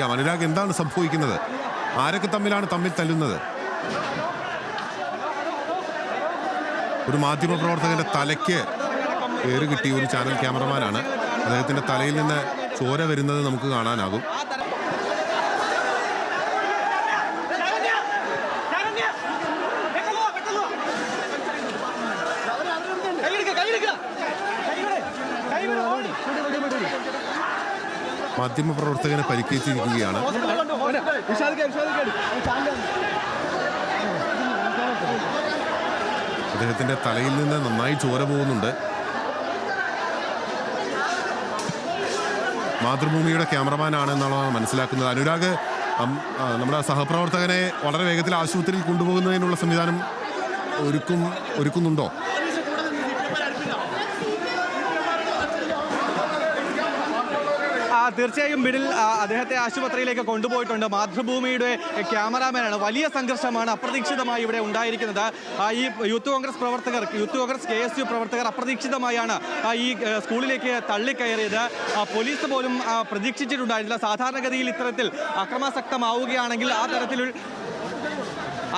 മനസ്സിലാക്കാം. അനുരാഗ്, എന്താണ് സംഭവിക്കുന്നത്? ആരൊക്കെ തമ്മിൽ തല്ലുന്നത്? ഒരു മാധ്യമപ്രവർത്തകന്റെ തലയ്ക്ക് ഏറ് കിട്ടിയ ഒരു ചാനൽ ക്യാമറമാനാണ്. അദ്ദേഹത്തിന്റെ തലയിൽ നിന്ന് ചോര വരുന്നത് നമുക്ക് കാണാനാകും. മാധ്യമപ്രവർത്തകനെ പരിക്കേറ്റിരിക്കുകയാണ്. അദ്ദേഹത്തിന്റെ തലയിൽ നിന്ന് നന്നായി ചോര പോകുന്നുണ്ട്. മാതൃഭൂമിയുടെ ക്യാമറമാനാണ് എന്നുള്ളതാണ് മനസ്സിലാക്കുന്നത്. അനുരാഗ്, നമ്മുടെ സഹപ്രവർത്തകനെ വളരെ വേഗത്തിൽ ആശുപത്രിയിൽ കൊണ്ടുപോകുന്നതിനുള്ള സംവിധാനം ഒരുക്കുന്നുണ്ടോ? തീർച്ചയായും ബിഡിൽ അദ്ദേഹത്തെ ആശുപത്രിയിലേക്ക് കൊണ്ടുപോയിട്ടുണ്ട്. മാതൃഭൂമിയുടെ ക്യാമറാമാനാണ്. വലിയ സംഘർഷമാണ് അപ്രതീക്ഷിതമായി ഇവിടെ ഉണ്ടായിരിക്കുന്നത്. ഈ യൂത്ത് കോൺഗ്രസ് KSU പ്രവർത്തകർ അപ്രതീക്ഷിതമായാണ് ഈ സ്കൂളിലേക്ക് തള്ളിക്കയറിയത്. പോലീസ് പോലും പ്രതീക്ഷിച്ചിട്ടുണ്ടായിരുന്നില്ല. സാധാരണഗതിയിൽ ഇത്തരത്തിൽ അക്രമാസക്തമാവുകയാണെങ്കിൽ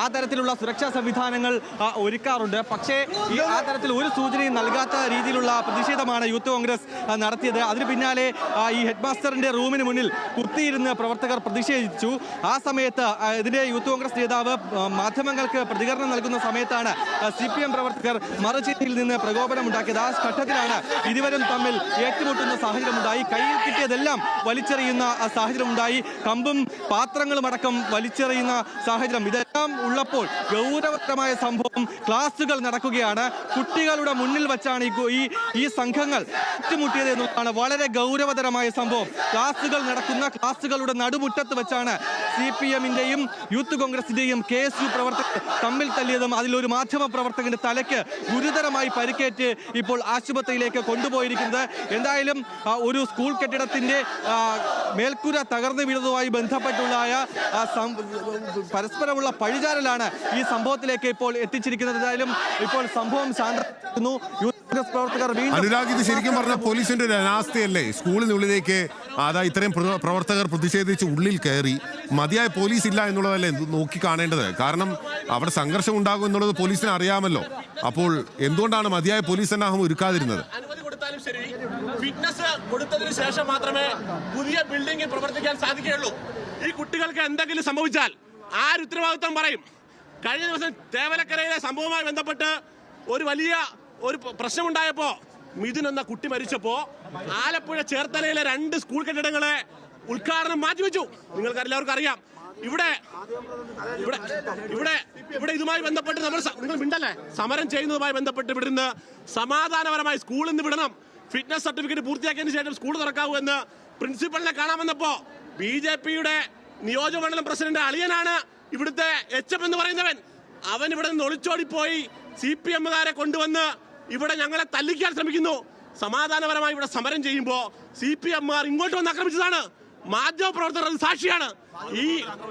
ആ തരത്തിലുള്ള സുരക്ഷാ സംവിധാനങ്ങൾ ഒരുക്കാറുണ്ട്. പക്ഷേ ആ തരത്തിൽ ഒരു സൂചനയും നൽകാത്ത രീതിയിലുള്ള പ്രതിഷേധമാണ് യൂത്ത് കോൺഗ്രസ് നടത്തിയത്. അതിന് പിന്നാലെ ഈ ഹെഡ് മാസ്റ്ററിന്റെ റൂമിന് മുന്നിൽ കുത്തിയിരുന്ന് പ്രവർത്തകർ പ്രതിഷേധിച്ചു. ആ സമയത്ത് ഇതിന്റെ യൂത്ത് കോൺഗ്രസ് നേതാവ് മാധ്യമങ്ങൾക്ക് പ്രതികരണം നൽകുന്ന സമയത്താണ് CPM പ്രവർത്തകർ മറുചേരിയിൽ നിന്ന് പ്രകോപനമുണ്ടാക്കിയത്. ആ ഘട്ടത്തിലാണ് ഇരുവരും തമ്മിൽ ഏറ്റുമുട്ടുന്ന സാഹചര്യമുണ്ടായി. കയ്യിൽ കിട്ടിയതെല്ലാം വലിച്ചെറിയുന്ന സാഹചര്യമുണ്ടായി. കമ്പും പാത്രങ്ങളും അടക്കം വലിച്ചെറിയുന്ന സാഹചര്യം. ഇതെല്ലാം ഉള്ളപ്പോൾ ഗൗരവതരമായ സംഭവം ക്ലാസുകൾ നടക്കുകയാണ്. കുട്ടികളുടെ മുന്നിൽ വെച്ചാണ് ഈ സംഘങ്ങൾ ഏറ്റുമുട്ടിയത് എന്നുള്ളതാണ് വളരെ ഗൗരവതരമായ സംഭവം. ക്ലാസുകളുടെ നടുമുറ്റത്ത് വെച്ചാണ് CPM-ന്റെയും യൂത്ത് കോൺഗ്രസിന്റെയും KSU പ്രവർത്തകർ തമ്മിൽ തല്ലിയതും. അതിലൊരു മാധ്യമ പ്രവർത്തകന്റെ തലയ്ക്ക് ഗുരുതരമായി പരിക്കേറ്റ് ഇപ്പോൾ ആശുപത്രിയിലേക്ക് കൊണ്ടുപോയിരിക്കുന്നത്. എന്തായാലും ഒരു സ്കൂൾ കെട്ടിടത്തിന്റെ മേൽക്കൂര തകർന്നു വീണതുമായി ബന്ധപ്പെട്ടുള്ള പരസ്പരമുള്ള പഴിചാരലാണ് ഈ സംഭവത്തിലേക്ക് ഇപ്പോൾ എത്തിച്ചിരിക്കുന്നത്. എന്തായാലും ഇപ്പോൾ സംഭവം ശാന്തമാക്കുന്നു. യൂത്ത് കോൺഗ്രസ് പ്രവർത്തകർ അനുരാഗ്, ഇത് ശരിക്കും പറഞ്ഞ പോലീസിന്റെ ഒരു അനാസ്ഥയല്ലേ? സ്കൂളിനുള്ളിലേക്ക് ഇത്രയും പ്രവർത്തകർ പ്രതിഷേധിച്ച് ഉള്ളിൽ കയറി മതിയായ പോലീസ് ഇല്ല എന്നുള്ളതല്ലേ നോക്കി കാണേണ്ടത്? കാരണം അവിടെ സംഘർഷം ഉണ്ടാകും എന്നുള്ളത് പോലീസിന് അറിയാമല്ലോ. അപ്പോൾ എന്തുകൊണ്ടാണ് മതിയായ പോലീസ് സന്നാഹം ഒരുക്കാതിരുന്നത്? ഫിറ്റ്നസ് കൊടുത്തതിന് ശേഷം മാത്രമേ പുതിയ ബിൽഡിംഗിൽ പ്രവർത്തിക്കാൻ സാധിക്കുകയുള്ളൂ. ഈ കുട്ടികൾക്ക് എന്തെങ്കിലും സംഭവിച്ചാൽ ആര് ഉത്തരവാദിത്വം പറയും? കഴിഞ്ഞ ദിവസം തേവലക്കരയിലെ സംഭവവുമായി ബന്ധപ്പെട്ട് ഒരു വലിയ പ്രശ്നമുണ്ടായപ്പോ, മിഥുൻ എന്ന കുട്ടി മരിച്ചപ്പോ ആലപ്പുഴ ചേർത്തലയിലെ 2 സ്കൂൾ കെട്ടിടങ്ങളെ ഉദ്ഘാടനം മാറ്റിവെച്ചു. നിങ്ങൾക്ക് എല്ലാവർക്കും അറിയാം. ഇവിടെ ഇതുമായി ബന്ധപ്പെട്ട് നിങ്ങൾ മിണ്ടല്ലേ, സമരം ചെയ്യുന്നതുമായി ബന്ധപ്പെട്ട് ഇവിടുന്ന് സമാധാനപരമായി സ്കൂളിൽ നിന്ന് വിടണം, ഫിറ്റ്നസ് സർട്ടിഫിക്കറ്റ് പൂർത്തിയാക്കിയതിനു ശേഷം സ്കൂൾ തുറക്കാവൂ എന്ന് പ്രിൻസിപ്പലിനെ കാണാൻ വന്നപ്പോ BJP-യുടെ നിയോജകമണ്ഡലം പ്രസിഡന്റ് അളിയനാണ് ഇവിടുത്തെ HM എന്ന് പറയുന്നവൻ. അവൻ ഇവിടെ നിന്ന് ഒളിച്ചോടിപ്പോയി CPM-കാരെ കൊണ്ടുവന്ന് ഇവിടെ ഞങ്ങളെ തല്ലിക്കാൻ ശ്രമിക്കുന്നു. സമാധാനപരമായി ഇവിടെ സമരം ചെയ്യുമ്പോ CPM-കാർ ഇങ്ങോട്ട് വന്ന് ആക്രമിച്ചതാണ്. മാധ്യമപ്രവർത്തകർ അത് സാക്ഷിയാണ്. ഈ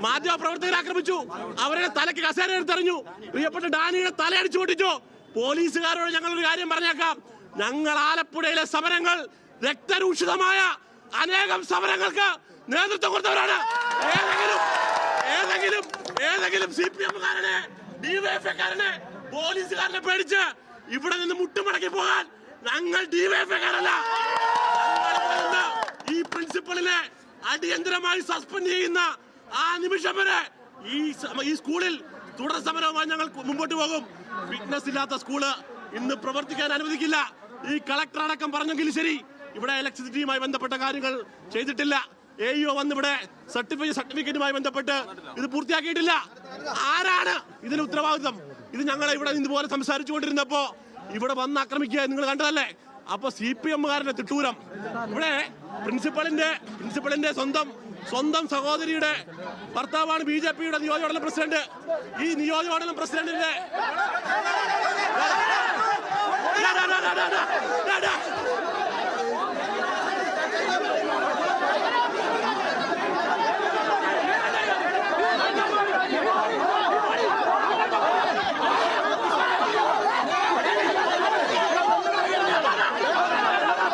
മാധ്യമപ്രവർത്തകരെ ആക്രമിച്ചു, അവരുടെ തലയ്ക്ക് കസേര എടുത്തെറിഞ്ഞു, പ്രിയപ്പെട്ട ഡാനിയുടെ തലയടിച്ചു പൊട്ടിച്ചു. പോലീസുകാരോട് ഞങ്ങളൊരു കാര്യം പറഞ്ഞേക്കാം, ഞങ്ങൾ ആലപ്പുഴയിലെ സമരങ്ങൾ, രക്തരൂഷിതമായ അനേകം സമരങ്ങൾക്ക് നേതൃത്വം കൊടുത്തവരാണ്. ഏതെങ്കിലും CPM-കാരനെ, DYFI-കാരനെ, പോലീസുകാരനെ പേടിച്ച് ഇവിടെ നിന്ന് മുട്ടുമടക്കി പോകാൻ ഞങ്ങൾ DYFI-കാരല്ല. ഈ പ്രിൻസിപ്പളിനെ അടിയന്തരമായി സസ്പെൻഡ് ചെയ്യുന്ന ആ നിമിഷം വരെ ഈ സ്കൂളിൽ തുടർ സമരവുമായി ഞങ്ങൾ മുമ്പോട്ട് പോകും. ഫിറ്റ്നസ് ഇല്ലാത്ത സ്കൂള് ഇന്ന് പ്രവർത്തിക്കാൻ അനുവദിക്കില്ല. ഈ കളക്ടർ അടക്കം പറഞ്ഞെങ്കിലും ശരി, ഇവിടെ ഇലക്ട്രിസിറ്റിയുമായി ബന്ധപ്പെട്ട കാര്യങ്ങൾ ചെയ്തിട്ടില്ല. AEO വന്ന് ഇവിടെ സർട്ടിഫിക്കറ്റുമായി ബന്ധപ്പെട്ട് ഇത് പൂർത്തിയാക്കിയിട്ടില്ല. ആരാണ് ഇതിന് ഉത്തരവാദിത്വം? ഇത് ഞങ്ങളെ ഇവിടെ ഇതുപോലെ സംസാരിച്ചു കൊണ്ടിരുന്നപ്പോ ഇവിടെ വന്ന് ആക്രമിക്കുക നിങ്ങൾ കണ്ടതല്ലേ? അപ്പൊ CPM-കാരന്റെ തിട്ടൂരം. ഇവിടെ പ്രിൻസിപ്പളിന്റെ സ്വന്തം സഹോദരിയുടെ ഭർത്താവാണ് BJP-യുടെ നിയോജകമണ്ഡലം പ്രസിഡന്റ്. ഈ നിയോജകമണ്ഡലം പ്രസിഡന്റിന്റെ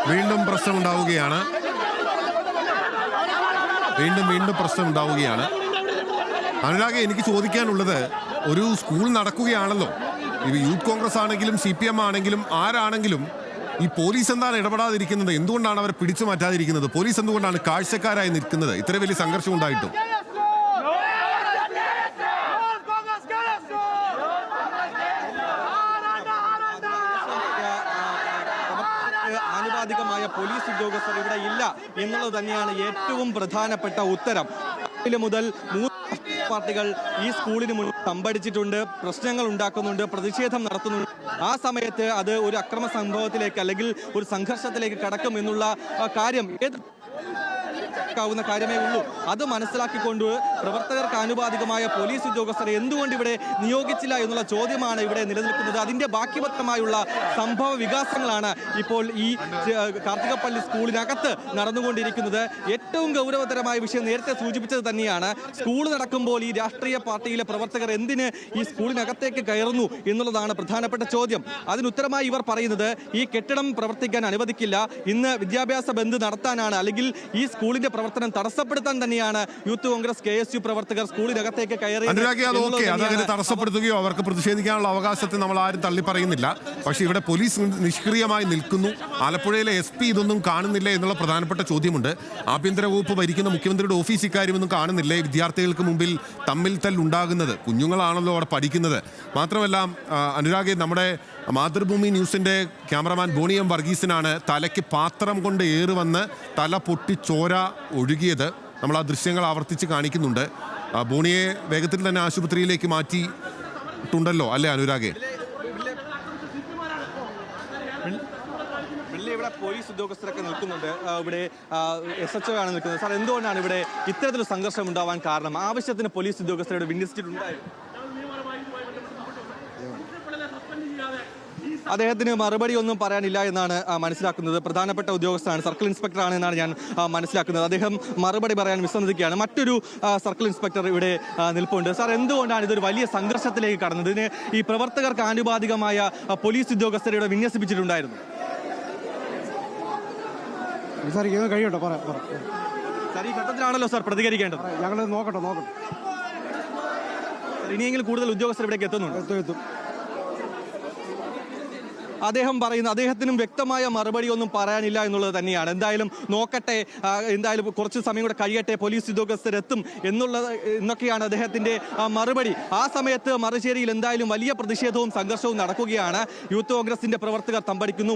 വീണ്ടും പ്രശ്നമുണ്ടാവുകയാണ്. വീണ്ടും വീണ്ടും പ്രശ്നം ഉണ്ടാവുകയാണ്. അനുരാഗ്, എനിക്ക് ചോദിക്കാനുള്ളത്, ഒരു സ്കൂൾ നടക്കുകയാണല്ലോ, ഇത് യൂത്ത് കോൺഗ്രസ് ആണെങ്കിലും CPM ആണെങ്കിലും ആരാണെങ്കിലും ഈ പോലീസ് എന്താണ് ഇടപെടാതിരിക്കുന്നത്? എന്തുകൊണ്ടാണ് അവരെ പിടിച്ചു മാറ്റാതിരിക്കുന്നത്? പോലീസ് എന്തുകൊണ്ടാണ് കാഴ്ചക്കാരായി നിൽക്കുന്നത് ഇത്ര വലിയ സംഘർഷം ഉണ്ടായിട്ടും? ആനുപാതികമായ പോലീസ് ഉദ്യോഗസ്ഥർ ഇവിടെ ഇല്ല എന്നുള്ളത് തന്നെയാണ് ഏറ്റവും പ്രധാനപ്പെട്ട ഉത്തരം. മുതൽ 3 പാർട്ടികൾ ഈ സ്കൂളിന് മുന്നിൽ തമ്പടിച്ചിട്ടുണ്ട്, പ്രശ്നങ്ങൾ ഉണ്ടാക്കുന്നുണ്ട്, പ്രതിഷേധം നടത്തുന്നുണ്ട്. ആ സമയത്ത് അത് ഒരു അക്രമ സംഭവത്തിലേക്ക് അല്ലെങ്കിൽ ഒരു സംഘർഷത്തിലേക്ക് കടക്കും എന്നുള്ള കാര്യം ാവുന്ന കാര്യമേ ഉള്ളൂ. അത് മനസ്സിലാക്കിക്കൊണ്ട് പ്രവർത്തകർക്ക് ആനുപാതികമായ പോലീസ് ഉദ്യോഗസ്ഥരെ എന്തുകൊണ്ട് ഇവിടെ നിയോഗിച്ചില്ല എന്നുള്ള ചോദ്യമാണ് ഇവിടെ നിലനിൽക്കുന്നത്. അതിന്റെ ബാക്കിപത്രമായുള്ള സംഭവ വികാസങ്ങളാണ് ഇപ്പോൾ ഈ കാർത്തികപ്പള്ളി സ്കൂളിനകത്ത് നടന്നുകൊണ്ടിരിക്കുന്നത്. ഏറ്റവും ഗൗരവതരമായ വിഷയം നേരത്തെ സൂചിപ്പിച്ചത് തന്നെയാണ്. സ്കൂൾ നടക്കുമ്പോൾ ഈ രാഷ്ട്രീയ പാർട്ടിയിലെ പ്രവർത്തകർ എന്തിന് ഈ സ്കൂളിനകത്തേക്ക് കയറുന്നു എന്നുള്ളതാണ് പ്രധാനപ്പെട്ട ചോദ്യം. അതിനുത്തരമായി ഇവർ പറയുന്നത് ഈ കെട്ടിടം പ്രവർത്തിക്കാൻ അനുവദിക്കില്ല, ഇന്ന് വിദ്യാഭ്യാസ ബന്ദ് നടത്താനാണ്, അല്ലെങ്കിൽ ഈ സ്കൂളിന്റെ പ്രവർത്തനം തടസ്സപ്പെടുത്താൻ തന്നെയാണ് യൂത്ത് കോൺഗ്രസ് KSU പ്രവർത്തകർ സ്കൂളിനകത്തേക്ക് കയറി. അതങ്ങനെ തടസ്സപ്പെടുത്തുകയോ അവർക്ക് പ്രതിഷേധിക്കാനുള്ള അവകാശത്തെ നമ്മൾ ആരും തള്ളി പറയുന്നില്ല. പക്ഷേ ഇവിടെ പോലീസ് നിഷ്ക്രിയമായി നിൽക്കുന്നു. ആലപ്പുഴയിലെ SP ഇതൊന്നും കാണുന്നില്ല എന്നുള്ള പ്രധാനപ്പെട്ട ചോദ്യമുണ്ട്. ആഭ്യന്തര വകുപ്പ് ഭരിക്കുന്ന മുഖ്യമന്ത്രിയുടെ ഓഫീസ് ഇക്കാര്യമൊന്നും കാണുന്നില്ലേ? വിദ്യാർത്ഥികൾക്ക് മുമ്പിൽ തമ്മിൽ തല്ലുണ്ടാകുന്നത്, കുഞ്ഞുങ്ങളാണല്ലോ അവിടെ പഠിക്കുന്നത്. മാത്രമല്ല അനുരാഗ്, നമ്മുടെ മാതൃഭൂമി ന്യൂസിന്റെ ക്യാമറമാൻ ബോണി M വർഗീസിനാണ് തലയ്ക്ക് പാത്രം കൊണ്ട് ഏറുവന്ന് തല പൊട്ടി ചോര ഒഴുകിയത്. നമ്മൾ ആ ദൃശ്യങ്ങൾ ആവർത്തിച്ച് കാണിക്കുന്നുണ്ട്. ബോണിയെ വേഗത്തിൽ തന്നെ ആശുപത്രിയിലേക്ക് മാറ്റിയിട്ടുണ്ടല്ലോ അല്ലേ അനുരാഗെ? ഇവിടെ പോലീസ് ഉദ്യോഗസ്ഥരൊക്കെ നിൽക്കുന്നുണ്ട്, ഇവിടെ SHO ആണ് നിൽക്കുന്നത്. സാർ, എന്തുകൊണ്ടാണ് ഇവിടെ ഇത്തരത്തിലുള്ള സംഘർഷം ഉണ്ടാവാൻ കാരണം? ആവശ്യത്തിന് പോലീസ് ഉദ്യോഗസ്ഥരുടെ വിന്യസിച്ചിട്ടുണ്ടായിരുന്നു. അദ്ദേഹത്തിന് മറുപടി ഒന്നും പറയാനില്ല എന്നാണ് മനസ്സിലാക്കുന്നത്. പ്രധാനപ്പെട്ട ഉദ്യോഗസ്ഥനാണ്, സർക്കിൾ ഇൻസ്പെക്ടറാണ് എന്നാണ് ഞാൻ മനസ്സിലാക്കുന്നത്. അദ്ദേഹം മറുപടി പറയാൻ വിസമ്മതിക്കുകയാണ്. മറ്റൊരു സർക്കിൾ ഇൻസ്പെക്ടർ ഇവിടെ നിൽപ്പുണ്ട്. സാർ, എന്തുകൊണ്ടാണ് ഇതൊരു വലിയ സംഘർഷത്തിലേക്ക് കടന്നത്? ഇതിന് ഈ പ്രവർത്തകർക്ക് ആനുപാതികമായ പോലീസ് ഉദ്യോഗസ്ഥരെ ഇവിടെ വിന്യസിപ്പിച്ചിട്ടുണ്ടായിരുന്നു. സാർ, കഴിയട്ടോ സാർ, ഈ ഘട്ടത്തിലാണല്ലോ സാർ പ്രതികരിക്കേണ്ടത്. ഞങ്ങൾ നോക്കട്ടെ. ഇനിയെങ്കിലും കൂടുതൽ ഉദ്യോഗസ്ഥർ ഇവിടേക്ക് എത്തുന്നുണ്ട്. അദ്ദേഹം പറയുന്നത് അദ്ദേഹത്തിനും വ്യക്തമായ മറുപടി ഒന്നും പറയാനില്ല എന്നുള്ളത് തന്നെയാണ്. എന്തായാലും നോക്കട്ടെ, എന്തായാലും കുറച്ച് സമയം കൂടെ കഴിയട്ടെ, പോലീസ് ഉദ്യോഗസ്ഥരെത്തും എന്നൊക്കെയാണ് അദ്ദേഹത്തിന്റെ മറുപടി. ആ സമയത്ത് മറുചേരിയിൽ എന്തായാലും വലിയ പ്രതിഷേധവും സംഘർഷവും നടക്കുകയാണ്. യൂത്ത് കോൺഗ്രസിന്റെ പ്രവർത്തകർ തമ്പടിക്കുന്നു.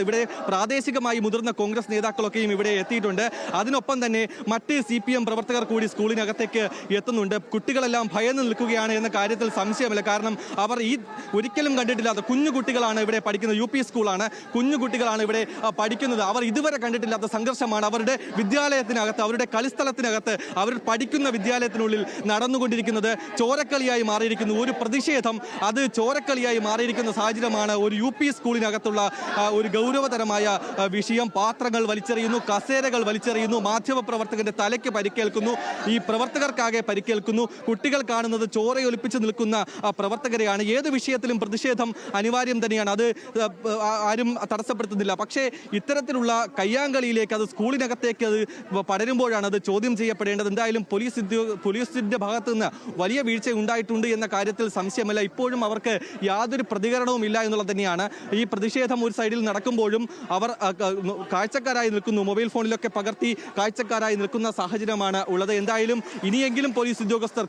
ഇവിടെ പ്രാദേശികമായി മുതിർന്ന കോൺഗ്രസ് നേതാക്കളൊക്കെയും ഇവിടെ എത്തിയിട്ടുണ്ട്. അതിനൊപ്പം തന്നെ മറ്റ് CPM പ്രവർത്തകർ കൂടി സ്കൂളിനകത്തേക്ക് എത്തുന്നുണ്ട്. കുട്ടികളെല്ലാം ഭയന്ന് നിൽക്കുകയാണ് എന്ന കാര്യത്തിൽ സംശയമില്ല. കാരണം അവർ ഒരിക്കലും കണ്ടിട്ടില്ലാത്ത കുഞ്ഞു കുട്ടികളാണ് ഇവിടെ പഠിക്കുന്നത്. UP സ്കൂളാണ്, കുഞ്ഞു കുട്ടികളാണ് ഇവിടെ പഠിക്കുന്നത്. അവർ ഇതുവരെ കണ്ടിട്ടില്ലാത്ത സംഘർഷമാണ് അവരുടെ വിദ്യാലയത്തിനകത്ത്, അവരുടെ കളിസ്ഥലത്തിനകത്ത്, അവർ പഠിക്കുന്ന വിദ്യാലയത്തിനുള്ളിൽ നടന്നുകൊണ്ടിരിക്കുന്നത്. ചോരക്കളിയായി മാറിയിരിക്കുന്നു. ഒരു പ്രതിഷേധം അത് ചോരക്കളിയായി മാറിയിരിക്കുന്ന സാഹചര്യമാണ്. ഒരു UP സ്കൂളിനകത്തുള്ള ഒരു ഗൗരവതരമായ വിഷയം. പാത്രങ്ങൾ വലിച്ചെറിയുന്നു, കസേരകൾ വലിച്ചെറിയുന്നു, മാധ്യമപ്രവർത്തകന്റെ തലയ്ക്ക് പരിക്കേൽക്കുന്നു, ഈ പ്രവർത്തകർക്കാകെ പരിക്കേൽക്കുന്നു. കുട്ടികൾ കാണുന്നത് ചോരയൊലിപ്പിച്ച് നിൽക്കുന്ന പ്രവർത്തകരെയാണ്. ഏത് വിഷയത്തിലും പ്രതിഷേധം അനിവാര്യം തന്നെയാണ്, അത് ആരും തടസ്സപ്പെടുത്തുന്നില്ല. പക്ഷേ ഇത്തരത്തിലുള്ള കയ്യാങ്കളിയിലേക്ക്, അത് സ്കൂളിനകത്തേക്ക് അത് പടരുമ്പോഴാണ് അത് ചോദ്യം ചെയ്യപ്പെടേണ്ടത്. എന്തായാലും പോലീസിന്റെ ഭാഗത്ത് നിന്ന് വലിയ വീഴ്ച ഉണ്ടായിട്ടുണ്ട് എന്ന കാര്യത്തിൽ സംശയമല്ല. ഇപ്പോഴും അവർക്ക് യാതൊരു പ്രതികരണവും ഇല്ല എന്നുള്ളത് തന്നെയാണ്. ഈ പ്രതിഷേധം ഒരു സൈഡിൽ നടക്കുമ്പോഴും അവർ കാഴ്ചക്കാരായി നിൽക്കുന്നു. മൊബൈൽ ഫോണിലൊക്കെ പകർത്തി കാഴ്ചക്കാരായി നിൽക്കുന്ന സാഹചര്യമാണ് ഉള്ളത്. എന്തായാലും ഇനിയെങ്കിലും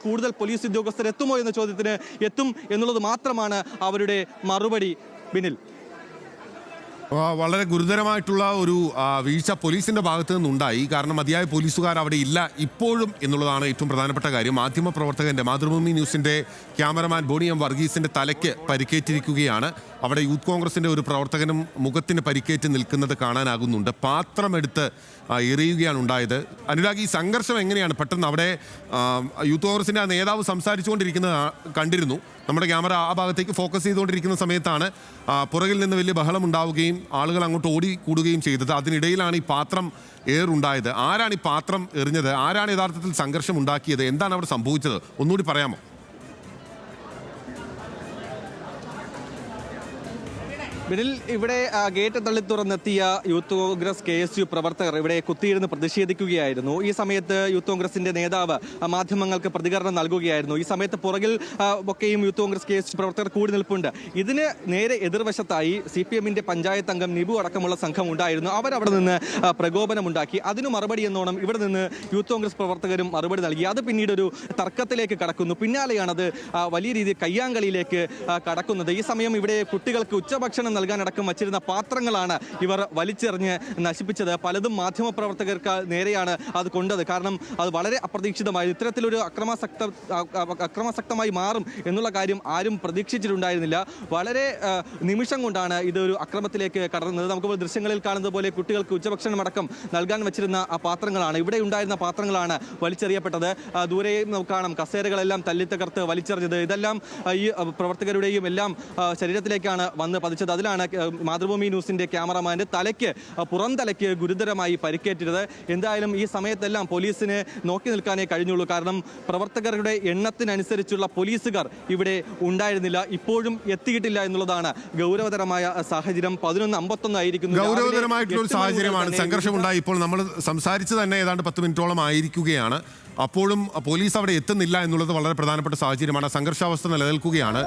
കൂടുതൽ പോലീസ് ഉദ്യോഗസ്ഥർ എത്തുമോ എന്ന ചോദ്യത്തിന് എത്തും എന്നുള്ളത് മാത്രമാണ് അവരുടെ മറുപടി. ബിനിൽ, വളരെ ഗുരുതരമായിട്ടുള്ള ഒരു വീഴ്ച പോലീസിന്റെ ഭാഗത്ത് നിന്നുണ്ടായി. കാരണം മതിയായ പോലീസുകാർ അവിടെ ഇല്ല ഇപ്പോഴും എന്നുള്ളതാണ് ഏറ്റവും പ്രധാനപ്പെട്ട കാര്യം. മാധ്യമപ്രവർത്തകന്റെ, മാതൃഭൂമി ന്യൂസിന്റെ ക്യാമറമാൻ ബോണി M വർഗീസിന്റെ തലയ്ക്ക് പരിക്കേറ്റിരിക്കുകയാണ്. അവിടെ യൂത്ത് കോൺഗ്രസിന്റെ ഒരു പ്രവർത്തകനും മുഖത്തിന് പരിക്കേറ്റ് നിൽക്കുന്നത് കാണാനാകുന്നുണ്ട്. പാത്രമെടുത്ത് എറിയുകയാണ് ഉണ്ടായത്. അനുരാഗ്, ഈ സംഘർഷം എങ്ങനെയാണ് പെട്ടെന്ന് അവിടെ യൂത്ത് കോൺഗ്രസിന്റെ ആ നേതാവ് സംസാരിച്ചുകൊണ്ടിരിക്കുന്നത് കണ്ടിരുന്നു. നമ്മുടെ ക്യാമറ ആ ഭാഗത്തേക്ക് ഫോക്കസ് ചെയ്തുകൊണ്ടിരിക്കുന്ന സമയത്താണ് പുറകിൽ നിന്ന് വലിയ ബഹളം ഉണ്ടാവുകയും ആളുകൾ അങ്ങോട്ട് ഓടിക്കൂടുകയും ചെയ്തത്. അതിനിടയിലാണ് ഈ പാത്രം ഏറുണ്ടായത്. ആരാണ് ഈ പാത്രം എറിഞ്ഞത്? ആരാണ് യഥാർത്ഥത്തിൽ സംഘർഷം ഉണ്ടാക്കിയത്? എന്താണ് അവിടെ സംഭവിച്ചത്? ഒന്നുകൂടി പറയാമോ? ബിനിൽ, ഇവിടെ ഗേറ്റ് തള്ളി തുറന്നെത്തിയ യൂത്ത് കോൺഗ്രസ് KSU പ്രവർത്തകർ ഇവിടെ കുത്തിയിരുന്ന് പ്രതിഷേധിക്കുകയായിരുന്നു. ഈ സമയത്ത് യൂത്ത് കോൺഗ്രസിന്റെ നേതാവ് മാധ്യമങ്ങൾക്ക് പ്രതികരണം നൽകുകയായിരുന്നു. ഈ സമയത്ത് പുറകിൽ ഒക്കെയും യൂത്ത് കോൺഗ്രസ് KSU പ്രവർത്തകർ കൂടി നിൽപ്പുണ്ട്. ഇതിന് നേരെ എതിർവശത്തായി CPM-ന്റെ പഞ്ചായത്ത് അംഗം നിബു അടക്കമുള്ള സംഘം ഉണ്ടായിരുന്നു. അവരവിടെ നിന്ന് പ്രകോപനമുണ്ടാക്കി. അതിനു മറുപടി എന്നോണം ഇവിടെ നിന്ന് യൂത്ത് കോൺഗ്രസ് പ്രവർത്തകരും മറുപടി നൽകി. അത് പിന്നീട് ഒരു തർക്കത്തിലേക്ക് കടക്കുന്നു. പിന്നാലെയാണത് വലിയ രീതിയിൽ കയ്യാങ്കളിയിലേക്ക് കടക്കുന്നത്. ഈ സമയം ഇവിടെ കുട്ടികൾക്ക് ഉച്ചഭക്ഷണം നൽകാനടക്കം വച്ചിരുന്ന പാത്രങ്ങളാണ് ഇവർ വലിച്ചെറിഞ്ഞ് നശിപ്പിച്ചത്. പലതും മാധ്യമപ്രവർത്തകർക്ക് നേരെയാണ് അത് കൊണ്ടത്. കാരണം അത് വളരെ അപ്രതീക്ഷിതമായി ഇത്തരത്തിലൊരു അക്രമാസക്തമായി മാറും എന്നുള്ള കാര്യം ആരും പ്രതീക്ഷിച്ചിട്ടുണ്ടായിരുന്നില്ല. വളരെ നിമിഷം കൊണ്ടാണ് ഇതൊരു അക്രമത്തിലേക്ക് കടന്നത്. നമുക്ക് ദൃശ്യങ്ങളിൽ കാണുന്നത് പോലെ കുട്ടികൾക്ക് ഉച്ചഭക്ഷണം അടക്കം നൽകാൻ വെച്ചിരുന്ന ആ പാത്രങ്ങളാണ്, ഇവിടെ ഉണ്ടായിരുന്ന പാത്രങ്ങളാണ് വലിച്ചെറിയപ്പെട്ടത്. ദൂരെ കാണാം കസേരകളെല്ലാം തല്ലിത്തകർത്ത് വലിച്ചെറിഞ്ഞത്. ഇതെല്ലാം ഈ പ്രവർത്തകരുടെയും എല്ലാം ശരീരത്തിലേക്കാണ് വന്ന് പതിച്ചത്. അതിലാണ് മാതൃഭൂമി ന്യൂസിന്റെ ക്യാമറമാന്റെ പുറം തലയ്ക്ക് ഗുരുതരമായി പരിക്കേറ്റത്. എന്തായാലും ഈ സമയത്തെല്ലാം പോലീസിന് നോക്കി നിൽക്കാനേ കഴിഞ്ഞുള്ളൂ. കാരണം പ്രവർത്തകരുടെ എണ്ണത്തിനനുസരിച്ചുള്ള പോലീസുകാർ ഇവിടെ ഉണ്ടായിരുന്നില്ല, ഇപ്പോഴും എത്തിയിട്ടില്ല എന്നുള്ളതാണ് ഗൗരവതരമായ സാഹചര്യം. 11:51 ആയിരിക്കുന്നു. ഗൗരവതരമായിട്ടുള്ള ഒരു സാഹചര്യമാണ്. സംഘർഷമുണ്ടായി. ഇപ്പോൾ നമ്മൾ സംസാരിച്ച് തന്നെ ഏതാണ്ട് 10 മിനിറ്റോളം ആയിരിക്കുകയാണ്. അപ്പോഴും പോലീസ് അവിടെ എത്തുന്നില്ല എന്നുള്ളത് വളരെ പ്രധാനപ്പെട്ട സാഹചര്യമാണ്. സംഘർഷാവസ്ഥ നിലനിൽക്കുകയാണ്.